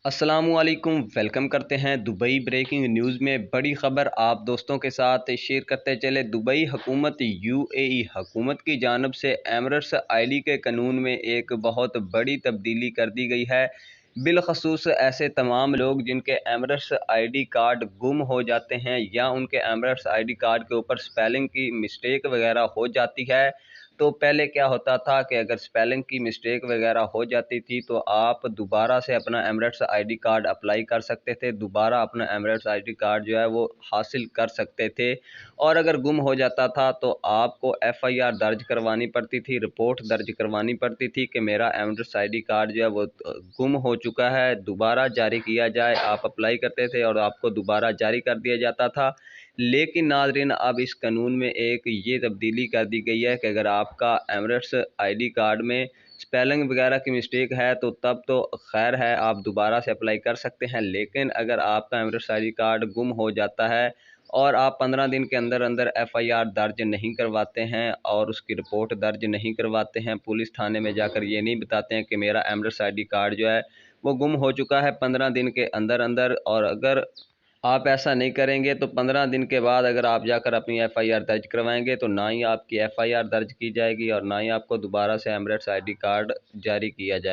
अस्सलामुअलैकुम, वेलकम करते हैं दुबई ब्रेकिंग न्यूज़ में बड़ी ख़बर आप दोस्तों के साथ शेयर करते चले। दुबई हुकूमत यूएई हुकूमत की जानब से एमिरेट्स आईडी के कानून में एक बहुत बड़ी तब्दीली कर दी गई है। बिलखसूस ऐसे तमाम लोग जिनके एमिरेट्स आईडी कार्ड गुम हो जाते हैं या उनके एमिरेट्स आईडी कार्ड के ऊपर स्पेलिंग की मिस्टेक वगैरह हो जाती है। तो पहले क्या होता था कि अगर स्पेलिंग की मिस्टेक वगैरह हो जाती थी तो आप दोबारा से अपना एमिरेट्स आईडी कार्ड अप्लाई कर सकते थे, दोबारा अपना एमिरेट्स आईडी कार्ड जो है वो हासिल कर सकते थे। और अगर गुम हो जाता था तो आपको एफआईआर दर्ज करवानी पड़ती थी, रिपोर्ट दर्ज करवानी पड़ती थी कि मेरा एमिरेट्स आईडी कार्ड जो है वो गुम हो चुका है, दोबारा जारी किया जाए। आप अप्लाई करते थे और आपको दोबारा जारी कर दिया जाता था। लेकिन नाज़रीन, अब इस कानून में एक ये तब्दीली कर दी गई है कि अगर आपका एमिरेट्स आईडी कार्ड में स्पेलिंग वगैरह की मिस्टेक है तो तब तो खैर है, आप दोबारा से अप्लाई कर सकते हैं। लेकिन अगर आपका एमिरेट्स आईडी कार्ड गुम हो जाता है और आप 15 दिन के अंदर अंदर एफआईआर दर्ज नहीं करवाते हैं और उसकी रिपोर्ट दर्ज नहीं करवाते हैं, पुलिस थाने में जाकर ये नहीं बताते हैं कि मेरा एमिरेट्स आईडी कार्ड जो है वो गुम हो चुका है 15 दिन के अंदर अंदर, और अगर आप ऐसा नहीं करेंगे तो 15 दिन के बाद अगर आप जाकर अपनी एफआईआर दर्ज करवाएंगे तो ना ही आपकी एफआईआर दर्ज की जाएगी और ना ही आपको दोबारा से एमिरेट्स आईडी कार्ड जारी किया जाए।